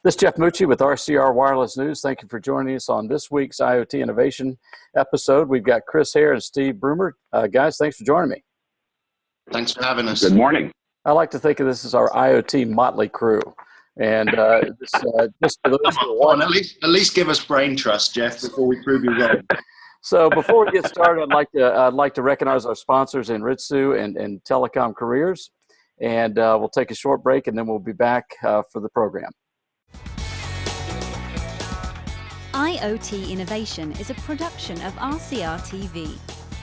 This is Jeff Mucci with RCR Wireless News. Thank you for joining us on this week's IoT Innovation episode. We've got Chris Hare and Steve Brumer. Guys, thanks for joining me. Thanks for having us. Good morning. I like to think of this as our IoT motley crew. And just for those who Come on, at least give us brain trust, Jeff, before we prove you wrong. So before we get started, I'd like to recognize our sponsors, Anritsu and Telecomcareers. And we'll take a short break, and then we'll be back for the program. IoT Innovation is a production of RCR TV.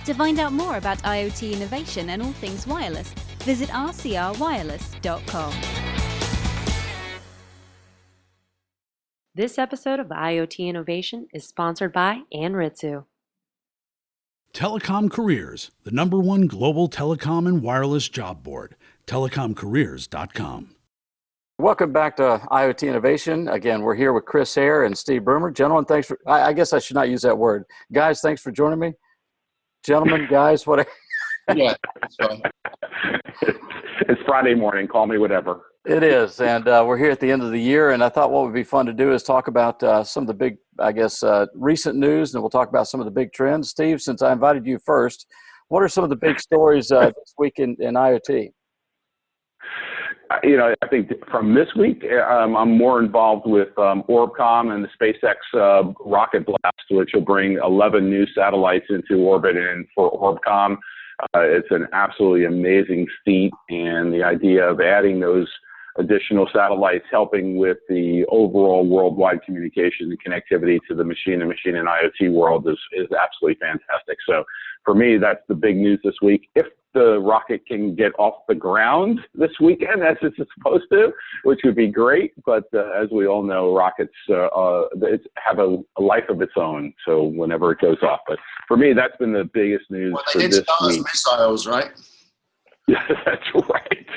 To find out more about IoT innovation and all things wireless, visit rcrwireless.com. This episode of IoT Innovation is sponsored by Anritsu. Telecomcareers, the #1 global telecom and wireless job board, telecomcareers.com. Welcome back to IoT Innovation. Again, we're here with Chris Hare and Steve Brumer. Gentlemen, thanks for, I guess I should not use that word. Guys, thanks for joining me. Gentlemen, guys, what? Yeah, that's fine. It's Friday morning. Call me whatever. It is, and we're here at the end of the year, and I thought what would be fun to do is talk about some of the big, recent news, and we'll talk about some of the big trends. Steve, since I invited you first, what are some of the big stories this week in IoT? I think from this week, I'm more involved with Orbcomm and the SpaceX rocket blast, which will bring 11 new satellites into orbit. And for Orbcomm, it's an absolutely amazing feat. And the idea of adding those additional satellites helping with the overall worldwide communication and connectivity to the machine and IoT world is absolutely fantastic. So for me, that's the big news this week. If the rocket can get off the ground this weekend as it's supposed to, which would be great. But as we all know, rockets have a life of its own. So whenever it goes off, but for me, that's been the biggest news for this week. Missiles, right? Yeah, that's right.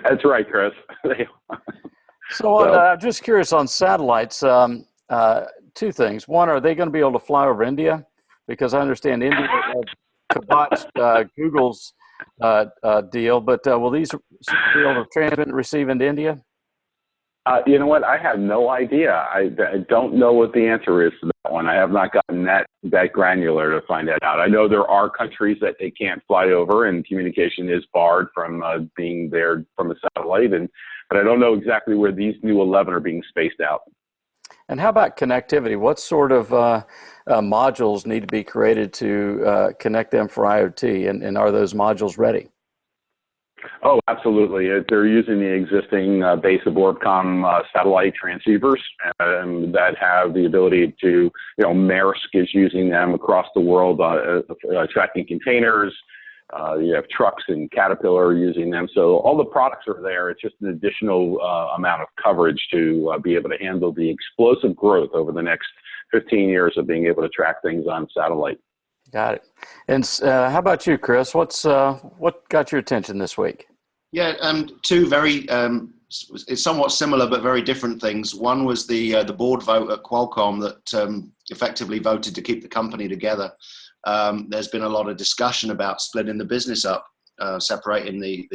That's right, Chris. So I'm just curious on satellites. Two things. One, are they going to be able to fly over India? Because I understand India kiboshed Google's deal, but will these be able to transmit and receive into India? You know what? I have no idea. I don't know what the answer is to that one. I have not gotten that granular to find that out. I know there are countries that they can't fly over, and communication is barred from being there from a satellite. But I don't know exactly where these new 11 are being spaced out. And how about connectivity? What sort of modules need to be created to connect them for IoT? And are those modules ready? Oh, absolutely. They're using the existing base of Orbcomm satellite transceivers that have the ability to, Maersk is using them across the world, tracking containers. You have trucks and Caterpillar using them. So all the products are there. It's just an additional amount of coverage to be able to handle the explosive growth over the next 15 years of being able to track things on satellite. Got it. And how about you, Chris? What got your attention this week? Yeah, two very it's somewhat similar but very different things. One was the board vote at Qualcomm that effectively voted to keep the company together. There's been a lot of discussion about splitting the business up, separating the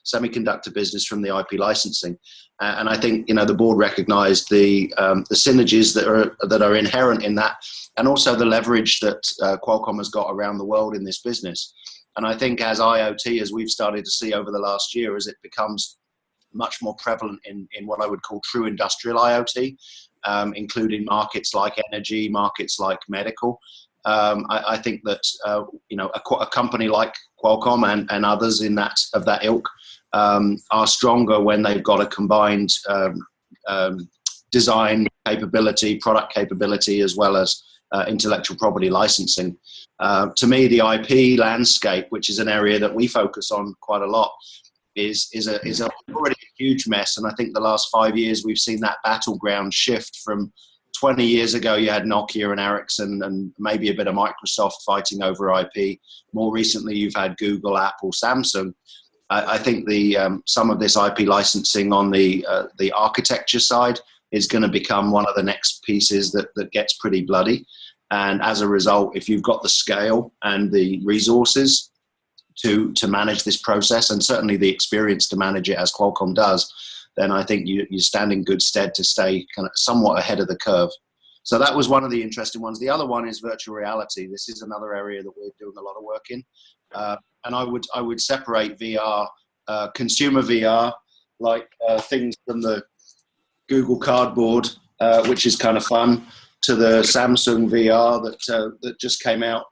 semiconductor business from the IP licensing, and I think the board recognised the synergies that are inherent in that, and also the leverage that Qualcomm has got around the world in this business. And I think as IoT, as we've started to see over the last year, as it becomes much more prevalent in what I would call true industrial IoT, including markets like energy, markets like medical. I think that a company like Qualcomm and others of that ilk are stronger when they've got a combined design capability, product capability, as well as intellectual property licensing. To me, the IP landscape, which is an area that we focus on quite a lot, is already a huge mess. And I think the last 5 years we've seen that battleground shift from 20 years ago, you had Nokia and Ericsson and maybe a bit of Microsoft fighting over IP. More recently, you've had Google, Apple, Samsung. I think some of this IP licensing on the architecture side is going to become one of the next pieces that gets pretty bloody. And as a result, if you've got the scale and the resources to manage this process, and certainly the experience to manage it as Qualcomm does, then I think you stand in good stead to stay kind of somewhat ahead of the curve. So that was one of the interesting ones. The other one is virtual reality. This is another area that we're doing a lot of work in. And I would separate VR, consumer VR, like things from the Google Cardboard, which is kind of fun, to the Samsung VR that just came out.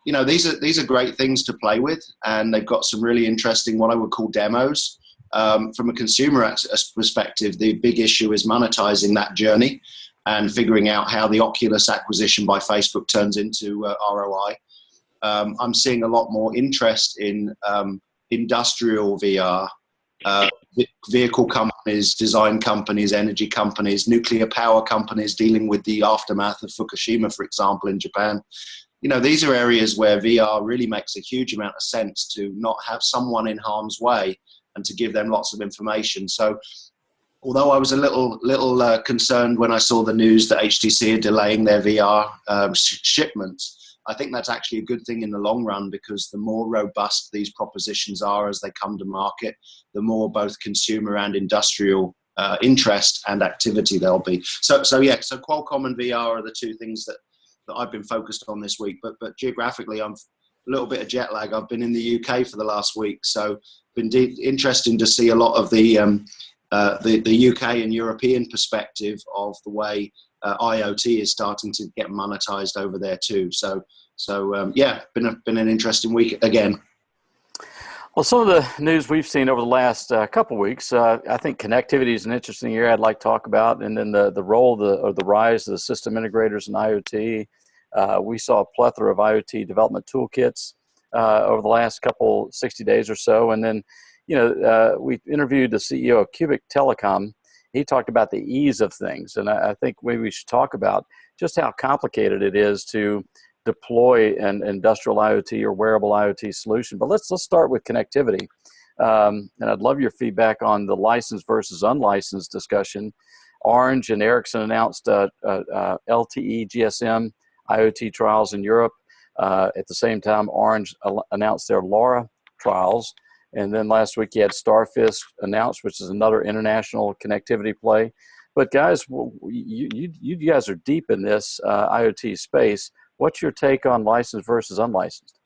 You know, these are great things to play with, and they've got some really interesting, what I would call demos. From a consumer perspective, the big issue is monetizing that journey and figuring out how the Oculus acquisition by Facebook turns into ROI. I'm seeing a lot more interest in industrial VR, vehicle companies, design companies, energy companies, nuclear power companies dealing with the aftermath of Fukushima, for example, in Japan. You know, these are areas where VR really makes a huge amount of sense to not have someone in harm's way and to give them lots of information. So although I was a little concerned when I saw the news that HTC are delaying their VR shipments, I think that's actually a good thing in the long run, because the more robust these propositions are as they come to market, the more both consumer and industrial interest and activity there'll be. So Qualcomm and VR are the two things that I've been focused on this week. But geographically, I'm a little bit of jet lag. I've been in the UK for the last week, so been interesting to see a lot of the UK and European perspective of the way IoT is starting to get monetized over there too. So yeah, been an interesting week again. Well, some of the news we've seen over the last couple of weeks, I think connectivity is an interesting area I'd like to talk about, and then the role of the rise of the system integrators in IoT. We saw a plethora of IoT development toolkits over the last 60 days or so, and then we interviewed the CEO of Cubic Telecom. He talked about the ease of things, and I think maybe we should talk about just how complicated it is to deploy an industrial IoT or wearable IoT solution. But let's start with connectivity, and I'd love your feedback on the licensed versus unlicensed discussion. Orange and Ericsson announced LTE GSM IoT trials in Europe. At the same time, Orange announced their LoRa trials. And then last week you had Starfish announced, which is another international connectivity play. But guys, you guys are deep in this IoT space. What's your take on licensed versus unlicensed?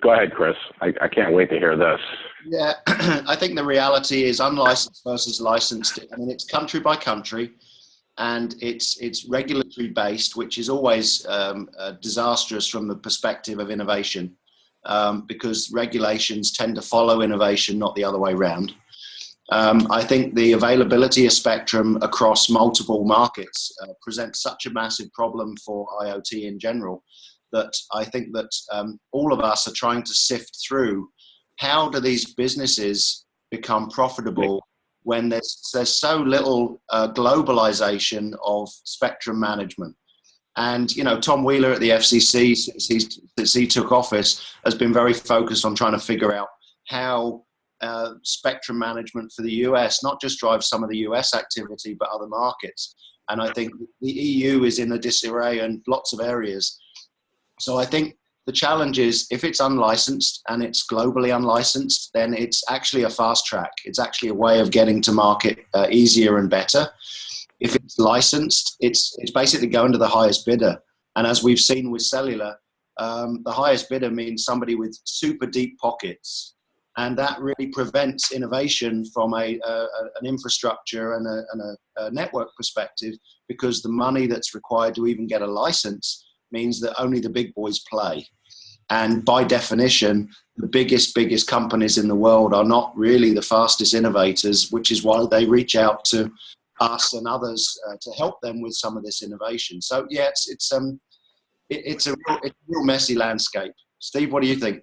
Go ahead, Chris. I can't wait to hear this. Yeah, I think the reality is unlicensed versus licensed. I mean, it's country by country, and it's regulatory based, which is always disastrous from the perspective of innovation. Because regulations tend to follow innovation, not the other way around. I think the availability of spectrum across multiple markets presents such a massive problem for IoT in general that I think that all of us are trying to sift through how do these businesses become profitable when there's so little globalization of spectrum management. And, Tom Wheeler at the FCC, since he took office, has been very focused on trying to figure out how spectrum management for the US not just drives some of the US activity, but other markets. And I think the EU is in a disarray in lots of areas. So I think the challenge is, if it's unlicensed and it's globally unlicensed, then it's actually a fast track. It's actually a way of getting to market easier and better. If it's licensed, it's basically going to the highest bidder. And as we've seen with cellular, the highest bidder means somebody with super deep pockets. And that really prevents innovation from an infrastructure and a network perspective, because the money that's required to even get a license means that only the big boys play. And by definition, the biggest companies in the world are not really the fastest innovators, which is why they reach out to us and others to help them with some of this innovation. So yeah, it's a real messy landscape. Steve, what do you think?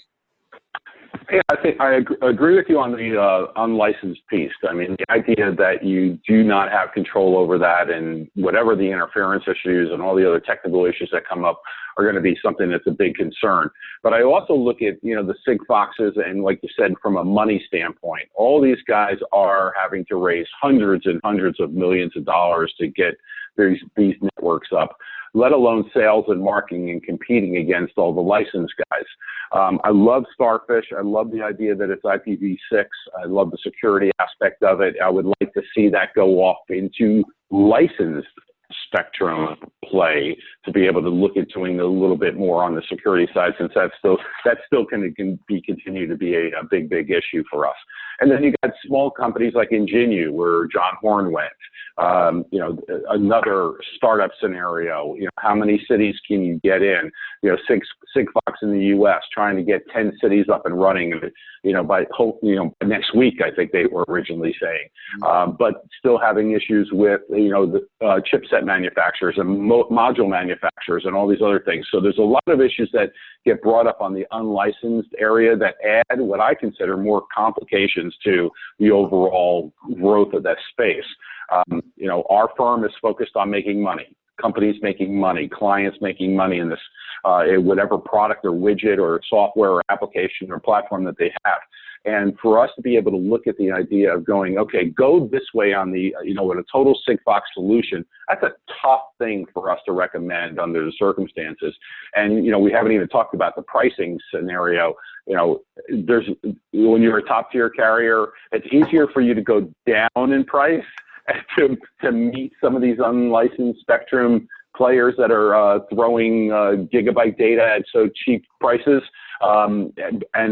Yeah, I think I agree with you on the unlicensed piece. I mean, the idea that you do not have control over that, and whatever the interference issues and all the other technical issues that come up are going to be something that's a big concern. But I also look at, the Sigfoxes, and like you said, from a money standpoint, all these guys are having to raise hundreds and hundreds of millions of dollars to get these networks up. let alone sales and marketing and competing against all the licensed guys. I love Starfish. I love the idea that it's IPv6. I love the security aspect of it. I would like to see that go off into licensed spectrum play to be able to look at doing a little bit more on the security side, since that's still can continue to be a big issue for us. And then you got small companies like Ingenu, where John Horn went. Another startup scenario. How many cities can you get in? Sigfox in the U.S. trying to get 10 cities up and running. By next week, I think they were originally saying. But still having issues with the chipset manufacturers and module manufacturers and all these other things. So there's a lot of issues that get brought up on the unlicensed area that add what I consider more complications to the overall growth of that space. Our firm is focused on making money, companies making money, clients making money in this, whatever product or widget or software or application or platform that they have. And for us to be able to look at the idea of going, okay, go this way on the, with a total Sigfox solution, that's a tough thing for us to recommend under the circumstances. And, we haven't even talked about the pricing scenario. When you're a top tier carrier, it's easier for you to go down in price to meet some of these unlicensed spectrum players that are throwing gigabyte data at so cheap prices, and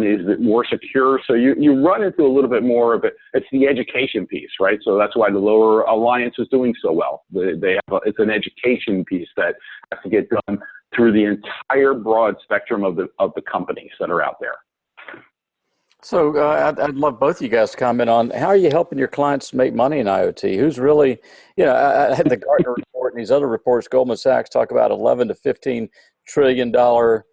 is it more secure? So you run into a little bit more of it. It's the education piece, right? So that's why the Lower Alliance is doing so well. It's an education piece that has to get done through the entire broad spectrum of the companies that are out there. So I'd love both of you guys to comment on how are you helping your clients make money in IoT? Who's really, I had the Gartner report and these other reports, Goldman Sachs talk about $11 to $15 trillion GNP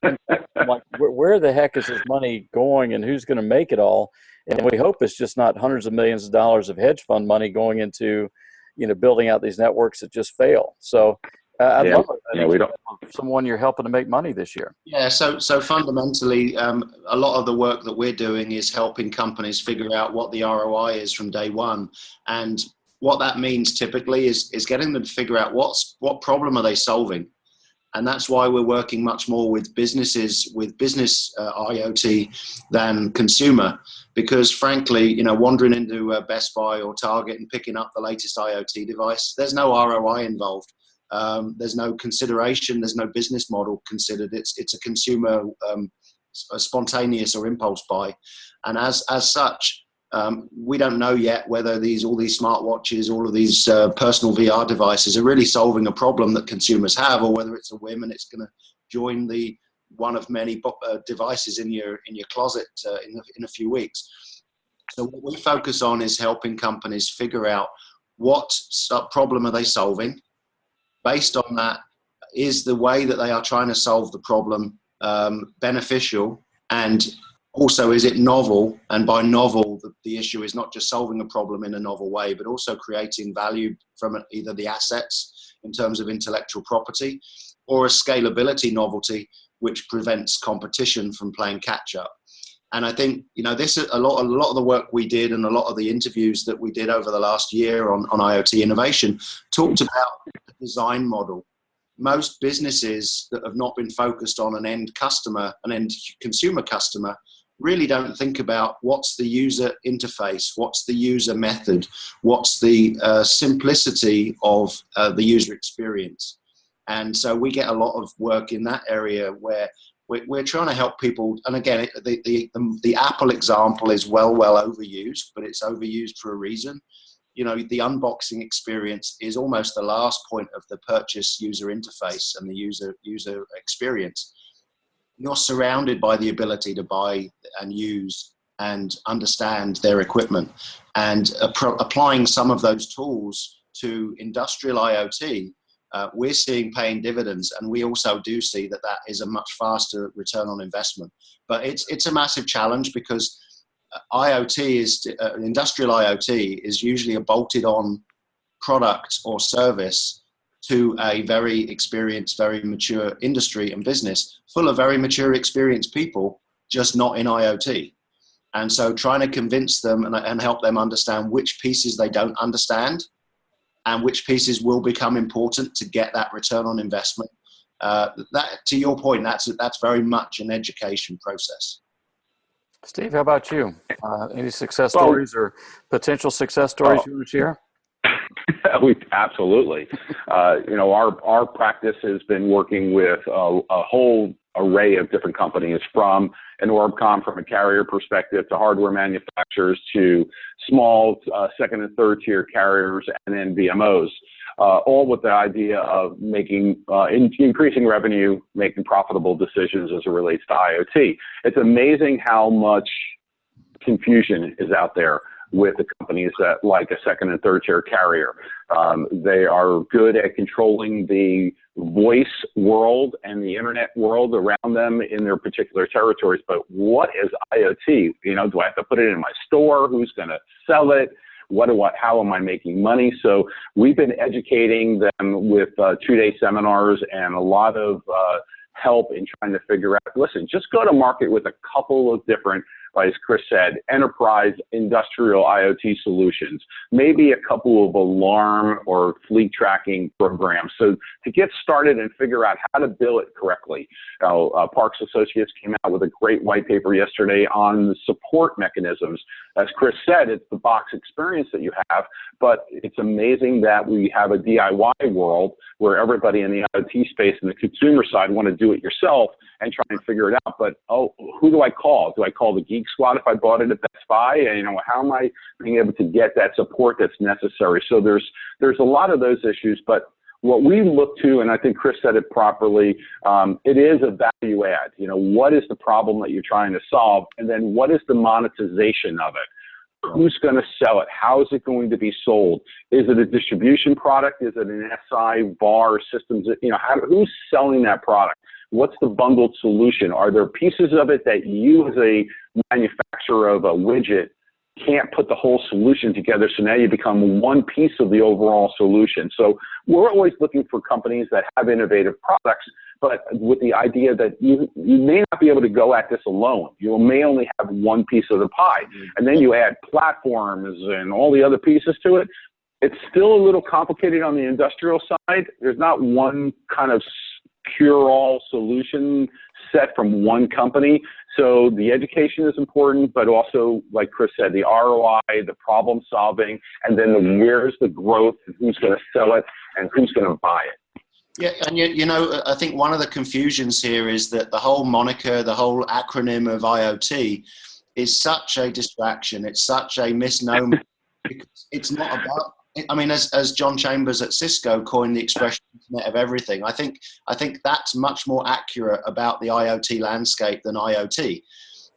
impact. I'm like, where the heck is this money going and who's going to make it all? And we hope it's just not hundreds of millions of dollars of hedge fund money going into, building out these networks that just fail. So I'd love someone you're helping to make money this year. Yeah, so fundamentally, a lot of the work that we're doing is helping companies figure out what the ROI is from day one. And what that means typically is getting them to figure out what problem are they solving. And that's why we're working much more with business IoT than consumer, because frankly, wandering into Best Buy or Target and picking up the latest IoT device, there's no ROI involved. There's no consideration. There's no business model considered. It's a consumer a spontaneous or impulse buy, and as such, we don't know yet whether all these smartwatches, all of these personal VR devices are really solving a problem that consumers have, or whether it's a whim and it's going to join the one of many devices in your closet in a few weeks. So what we focus on is helping companies figure out what problem are they solving. Based on that, is the way that they are trying to solve the problem beneficial, and also is it novel? And by novel, the issue is not just solving a problem in a novel way, but also creating value from either the assets in terms of intellectual property, or a scalability novelty which prevents competition from playing catch up. And I think this a lot of the work we did and a lot of the interviews that we did over the last year on IoT innovation talked about the design model. Most businesses that have not been focused on an end consumer customer really don't think about what's the user interface, what's the user method, what's the simplicity of the user experience. And so we get a lot of work in that area where we're trying to help people. And again, the Apple example is well overused, but it's overused for a reason. The unboxing experience is almost the last point of the purchase user interface and the user experience. You're surrounded by the ability to buy and use and understand their equipment, and applying some of those tools to industrial IoT. We're seeing paying dividends, and we also do see that is a much faster return on investment. But it's a massive challenge, because industrial IoT is usually a bolted on product or service to a very experienced, very mature industry and business full of very mature, experienced people, just not in IoT. And so trying to convince them and help them understand which pieces they don't understand, and which pieces will become important to get that return on investment. That, to your point, that's very much an education process. Steve, how about you? Any success stories or potential success stories you want to share? Absolutely. Our practice has been working with a whole array of different companies, from an ORBCOM from a carrier perspective to hardware manufacturers to small second and third tier carriers and then VMOs, all with the idea of making increasing revenue, making profitable decisions as it relates to IoT. It's amazing how much confusion is out there with the companies that like a second and third tier carrier. They are good at controlling the voice world and the internet world around them in their particular territories. But what is IoT? Do I have to put it in my store? Who's going to sell it? How am I making money? So we've been educating them with 2-day seminars and a lot of help in trying to figure out, listen, just go to market with a couple of different, as Chris said, enterprise industrial IoT solutions, maybe a couple of alarm or fleet tracking programs. So to get started and figure out how to bill it correctly. Parks Associates came out with a great white paper yesterday on the support mechanisms. As Chris said, it's the box experience that you have, but it's amazing that we have a DIY world where everybody in the IoT space and the consumer side want to do it yourself and try and figure it out. But, who do I call? Do I call the Geek Squad if I bought it at Best Buy? And, how am I being able to get that support that's necessary? So there's a lot of those issues, but what we look to, and I think Chris said it properly, it is a value add. What is the problem that you're trying to solve? And then what is the monetization of it? Who's going to sell it? How is it going to be sold? Is it a distribution product? Is it an SI, VAR, systems? Who's selling that product? What's the bundled solution? Are there pieces of it that you as a manufacturer of a widget can't put the whole solution together, so now you become one piece of the overall solution? So we're always looking for companies that have innovative products, but with the idea that you may not be able to go at this alone. You may only have one piece of the pie, and then you add platforms and all the other pieces to it. It's still a little complicated on the industrial side. There's not one kind of cure-all solution set from one company. So the education is important, but also, like Chris said, the ROI, the problem solving, and then where's the growth, and who's going to sell it, and who's going to buy it. Yeah, and I think one of the confusions here is that the whole moniker, the whole acronym of IoT is such a distraction. It's such a misnomer because it's not about, as John Chambers at Cisco coined the expression Internet of Everything, I think that's much more accurate about the IoT landscape than IoT.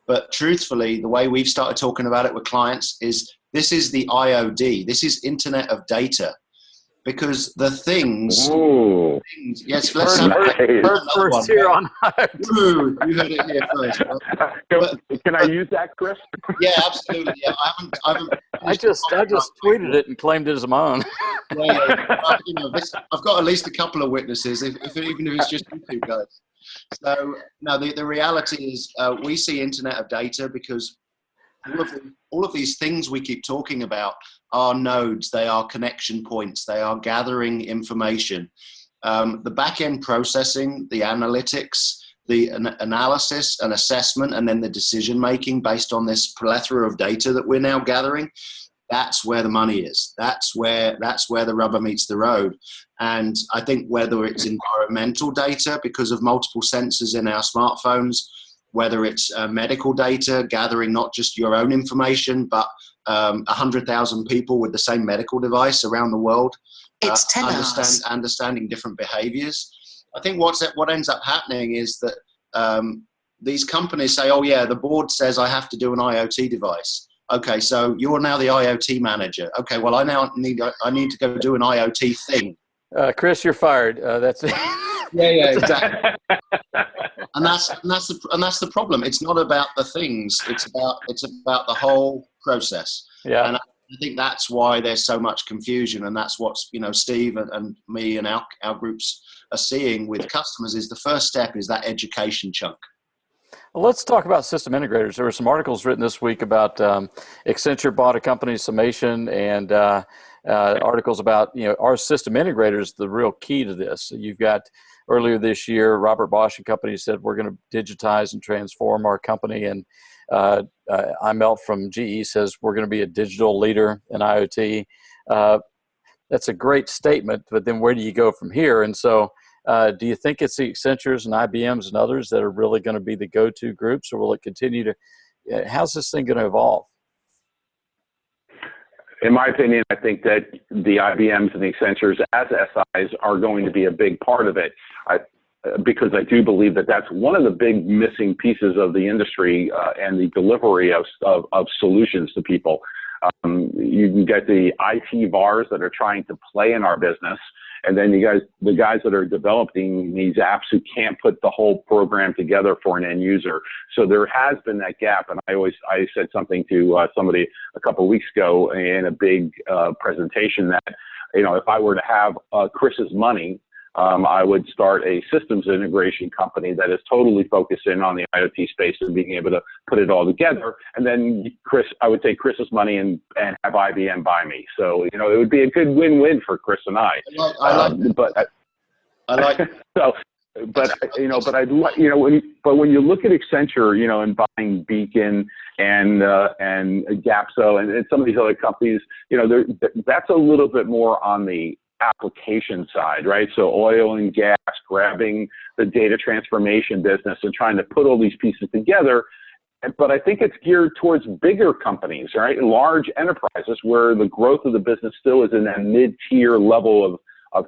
But truthfully, the way we've started talking about it with clients is this is the IOD. This is Internet of Data. Because the things, yes, let's heard first here on IoT. Ooh, you heard it here first. Can I use that, Chris? Yeah, absolutely. Yeah, I haven't. I just tweeted it and claimed it as my own. I've got at least a couple of witnesses, even if it's just you two guys. So now the reality is we see Internet of Data because all of these things we keep talking about are nodes, they are connection points, they are gathering information. The back-end processing, the analytics, the analysis and assessment, and then the decision-making based on this plethora of data that we're now gathering, that's where the money is. That's where the rubber meets the road. And I think whether it's environmental data because of multiple sensors in our smartphones, whether it's medical data, gathering not just your own information, but 100,000 people with the same medical device around the world, it's 10 hours. Understanding different behaviors. I think what ends up happening is that these companies say, oh yeah, the board says I have to do an IoT device. Okay, so you're now the IoT manager. Okay, well I need to go do an IoT thing. Chris, you're fired. That's it. Yeah, exactly. And that's the problem. It's not about the things. It's about the whole process. Yeah. And I think that's why there's so much confusion, and that's what Steve and me and our groups are seeing with customers. Is the first step is that education chunk. Well, let's talk about system integrators. There were some articles written this week about Accenture bought a company, Cimation, and articles about, our system integrators, the real key to this. So you've got earlier this year, Robert Bosch and company said, we're going to digitize and transform our company. And IMELT from GE says, we're going to be a digital leader in IoT. That's a great statement, but then where do you go from here? And so do you think it's the Accentures and IBMs and others that are really going to be the go-to groups, or will it continue to, how's this thing going to evolve? In my opinion, I think that the IBMs and the Accentures as SIs are going to be a big part of it, because I do believe that that's one of the big missing pieces of the industry and the delivery of solutions to people. You can get the IT VARs that are trying to play in our business, and then the guys that are developing these apps who can't put the whole program together for an end user. So there has been that gap, and I said something to somebody a couple of weeks ago in a big presentation that, if I were to have Chris's money, I would start a systems integration company that is totally focused in on the IoT space and being able to put it all together. And then I would take Chris's money and have IBM buy me. So, it would be a good win-win for Chris and I. When you look at Accenture, and buying Beacon and Gapso and some of these other companies, that's a little bit more on the application side, right? So oil and gas, grabbing the data transformation business and trying to put all these pieces together. But I think it's geared towards bigger companies, right? Large enterprises where the growth of the business still is in that mid-tier level of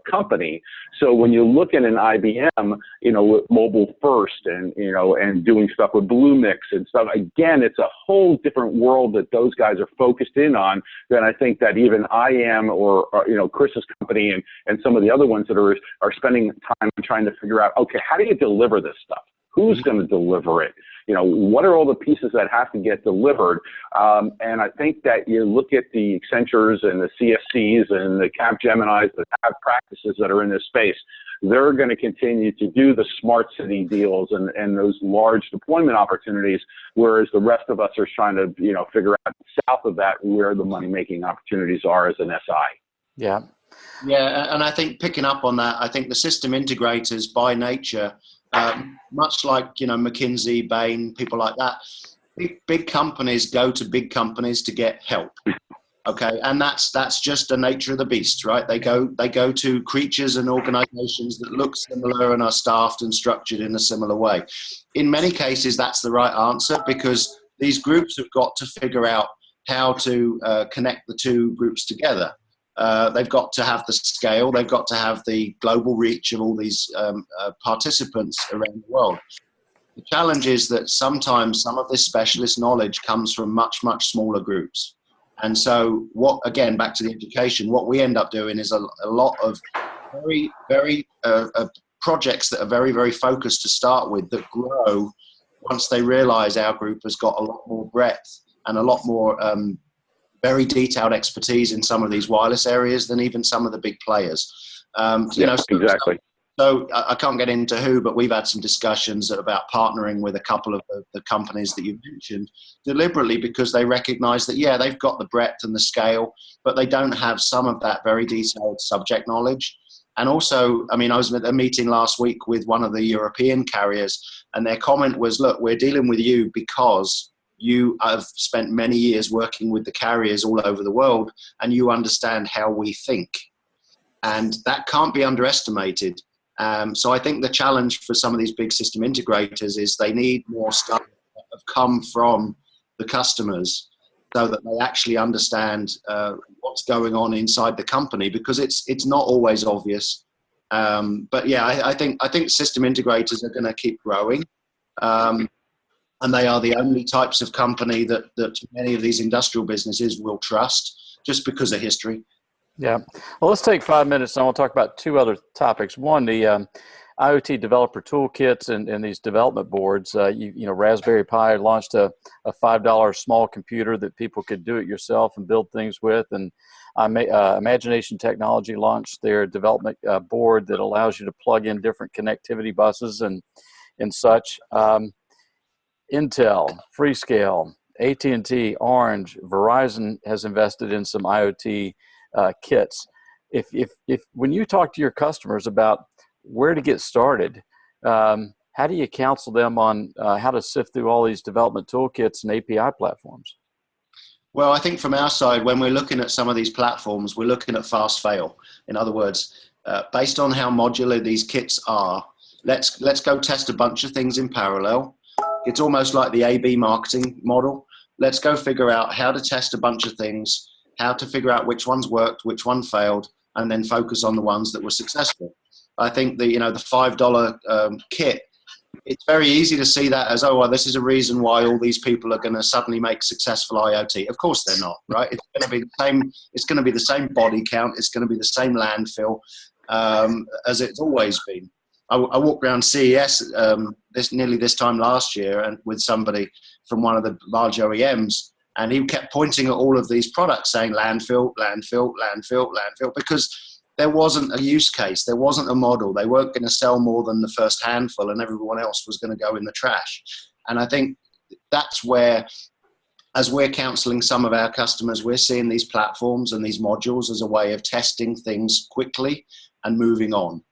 company. So when you look at an IBM, with mobile first and doing stuff with Bluemix and stuff, again, it's a whole different world that those guys are focused in on than I think that even I am or Chris's company and some of the other ones that are spending time trying to figure out, okay, how do you deliver this stuff? Who's going to deliver it? What are all the pieces that have to get delivered? And I think that you look at the Accentures and the CSCs and the Capgeminis that have practices that are in this space, they're going to continue to do the smart city deals and those large deployment opportunities, whereas the rest of us are trying to, figure out south of that where the money-making opportunities are as an SI. Yeah. Yeah, and I think picking up on that, I think the system integrators by nature, much like McKinsey, Bain, people like that, big companies go to big companies to get help. Okay, and that's just the nature of the beast, right? They go to creatures and organizations that look similar and are staffed and structured in a similar way. In many cases, that's the right answer, because these groups have got to figure out how to connect the two groups together. They've got to have the scale, they've got to have the global reach of all these participants around the world. The challenge is that sometimes some of this specialist knowledge comes from much, much smaller groups. And so again, back to the education, what we end up doing is a lot of very, very projects that are very, very focused to start with, that grow once they realize our group has got a lot more breadth and a lot more very detailed expertise in some of these wireless areas than even some of the big players. Exactly. So I can't get into who, but we've had some discussions about partnering with a couple of the companies that you mentioned deliberately, because they recognize that, yeah, they've got the breadth and the scale, but they don't have some of that very detailed subject knowledge. And also, I was at a meeting last week with one of the European carriers, and their comment was, look, we're dealing with you because you have spent many years working with the carriers all over the world, and you understand how we think. And that can't be underestimated. So I think the challenge for some of these big system integrators is they need more stuff that have come from the customers, so that they actually understand what's going on inside the company, because it's not always obvious. But yeah, I think system integrators are going to keep growing. And they are the only types of company that many of these industrial businesses will trust, just because of history. Yeah. Well, let's take 5 minutes and we'll talk about two other topics. One, the IoT developer toolkits and these development boards. Raspberry Pi launched a $5 small computer that people could do it yourself and build things with. And Imagination Technology launched their development board that allows you to plug in different connectivity buses and such. Intel, Freescale, AT&T, Orange, Verizon has invested in some IoT kits. If when you talk to your customers about where to get started, how do you counsel them on how to sift through all these development toolkits and API platforms? Well, I think from our side, when we're looking at some of these platforms, we're looking at fast fail. In other words, based on how modular these kits are, let's go test a bunch of things in parallel. It's almost like the A/B marketing model. Let's go figure out how to test a bunch of things, how to figure out which ones worked, which one failed, and then focus on the ones that were successful. I think the $5 kit, it's very easy to see that as, oh, well, this is a reason why all these people are going to suddenly make successful IoT. Of course they're not, right? It's going to be the same. It's going to be the same body count. It's going to be the same landfill as it's always been. I walked around CES nearly this time last year, and with somebody from one of the large OEMs, and he kept pointing at all of these products, saying landfill, landfill, landfill, landfill, because there wasn't a use case. There wasn't a model. They weren't going to sell more than the first handful, and everyone else was going to go in the trash. And I think that's where, as we're counseling some of our customers, we're seeing these platforms and these modules as a way of testing things quickly and moving on.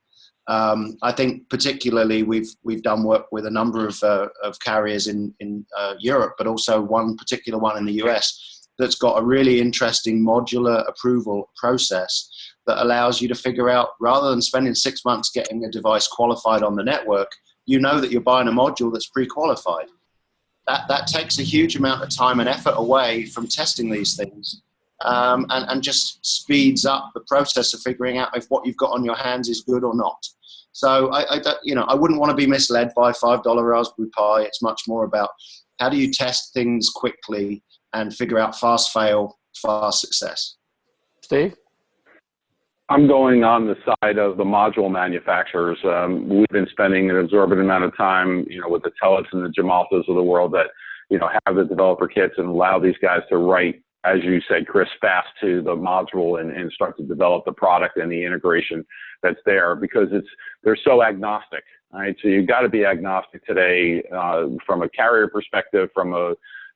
I think particularly we've done work with a number of carriers in Europe, but also one particular one in the US that's got a really interesting modular approval process that allows you to figure out, rather than spending 6 months getting a device qualified on the network, you know that you're buying a module that's pre-qualified. That takes a huge amount of time and effort away from testing these things, and just speeds up the process of figuring out if what you've got on your hands is good or not. So I wouldn't want to be misled by $5 Raspberry Pi. It's much more about how do you test things quickly and figure out fast fail, fast success. Steve? I'm going on the side of the module manufacturers. We've been spending an exorbitant amount of time, with the Tellus and the Gemaltas of the world that, have the developer kits and allow these guys to write, as you said, Chris, fast to the module and start to develop the product and the integration that's there, because they're so agnostic, right? So you've got to be agnostic today from a carrier perspective, from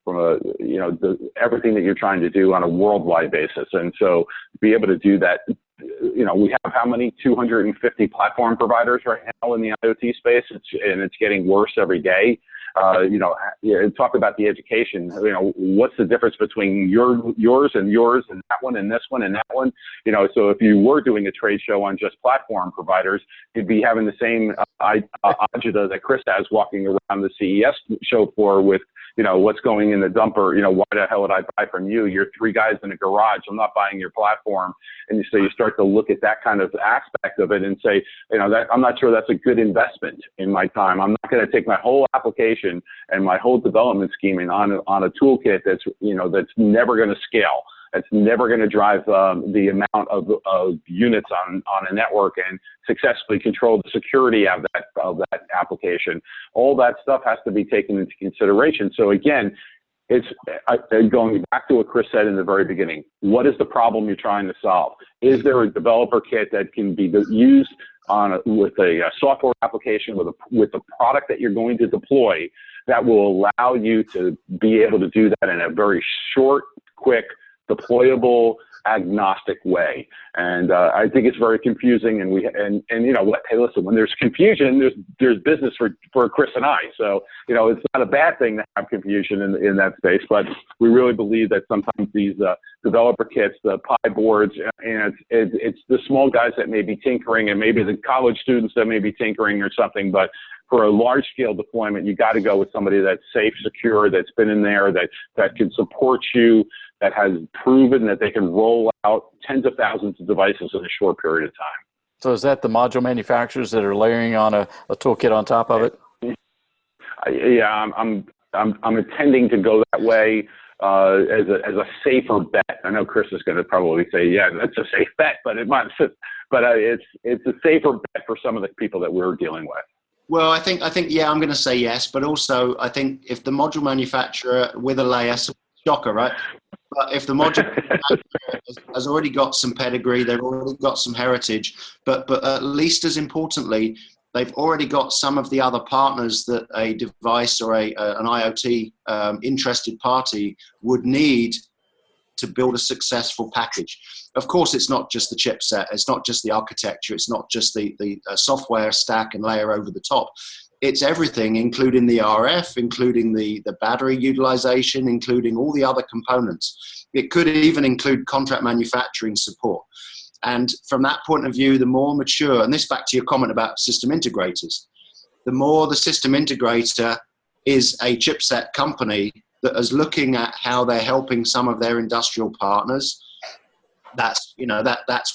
everything that you're trying to do on a worldwide basis. And so be able to do that, we have how many? 250 platform providers right now in the IoT space, and it's getting worse every day. Talk about the education. What's the difference between yours and that one and this one and that one? So if you were doing a trade show on just platform providers, you'd be having the same agita that Chris has walking around the CES show floor with, what's going in the dumper. Why the hell would I buy from you? You're three guys in a garage. I'm not buying your platform. And so you start to look at that kind of aspect of it and say, that I'm not sure that's a good investment in my time. I'm not going to take my whole application and my whole development scheming on a toolkit that's never going to scale. It's never going to drive the amount of units on a network and successfully control the security of that application. All that stuff has to be taken into consideration. So again, it's going back to what Chris said in the very beginning. What is the problem you're trying to solve? Is there a developer kit that can be used with a software application, with the product that you're going to deploy, that will allow you to be able to do that in a very short, quick, deployable, agnostic way? And I think it's very confusing, and hey, listen, when there's confusion, there's business for Chris and I. So it's not a bad thing to have confusion in that space, but we really believe that sometimes these developer kits, the Pi boards, and it's the small guys that may be tinkering, and maybe the college students that may be tinkering or something, but for a large-scale deployment, you got to go with somebody that's safe, secure, that's been in there, that can support you, that has proven that they can roll out tens of thousands of devices in a short period of time. So is that the module manufacturers that are layering on a toolkit on top of it? Yeah, I'm intending to go that way as a safer bet. I know Chris is going to probably say, yeah, that's a safe bet, but it's a safer bet for some of the people that we're dealing with. Well, I think, yeah, I'm going to say yes, but also I think if the module manufacturer with a layer, shocker, right? But if the module manufacturer has already got some pedigree, they've already got some heritage, but at least as importantly, they've already got some of the other partners that a device or an IoT interested party would need to build a successful package. Of course, it's not just the chipset, it's not just the architecture, it's not just the software stack and layer over the top. It's everything, including the RF, including the battery utilization, including all the other components. It could even include contract manufacturing support. And from that point of view, the more mature, and this back to your comment about system integrators, the more the system integrator is a chipset company that is looking at how they're helping some of their industrial partners, that's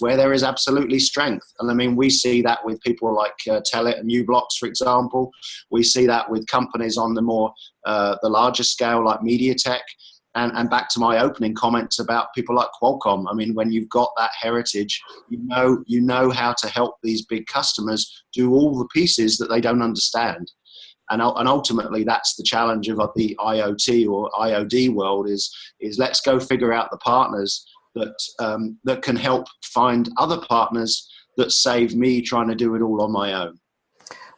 where there is absolutely strength. And I mean, we see that with people like Telit and U-Blocks, for example. We see that with companies on the more the larger scale like MediaTek. And back to my opening comments about people like Qualcomm. I mean, when you've got that heritage, you know how to help these big customers do all the pieces that they don't understand. And ultimately, that's the challenge of the IoT or IOD world is let's go figure out the partners that can help find other partners that save me trying to do it all on my own.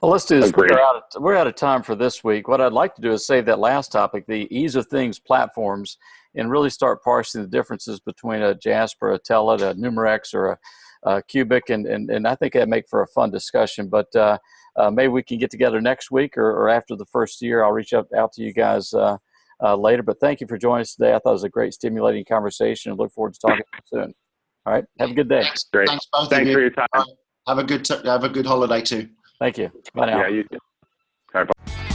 Well, let's do this. We're out of time for this week. What I'd like to do is save that last topic, the ease of things platforms, and really start parsing the differences between a Jasper, a Telit, a Numerex, or a Cubic, and I think that'd make for a fun discussion. But maybe we can get together next week or after the first year. I'll reach out to you guys later. But thank you for joining us today. I thought it was a great, stimulating conversation, and look forward to talking to you soon. All right, have a good day. Thanks. Great. Thanks both Thanks of you. for your time. Have a good holiday too. Thank you. Bye now. Yeah, you too. All right, bye.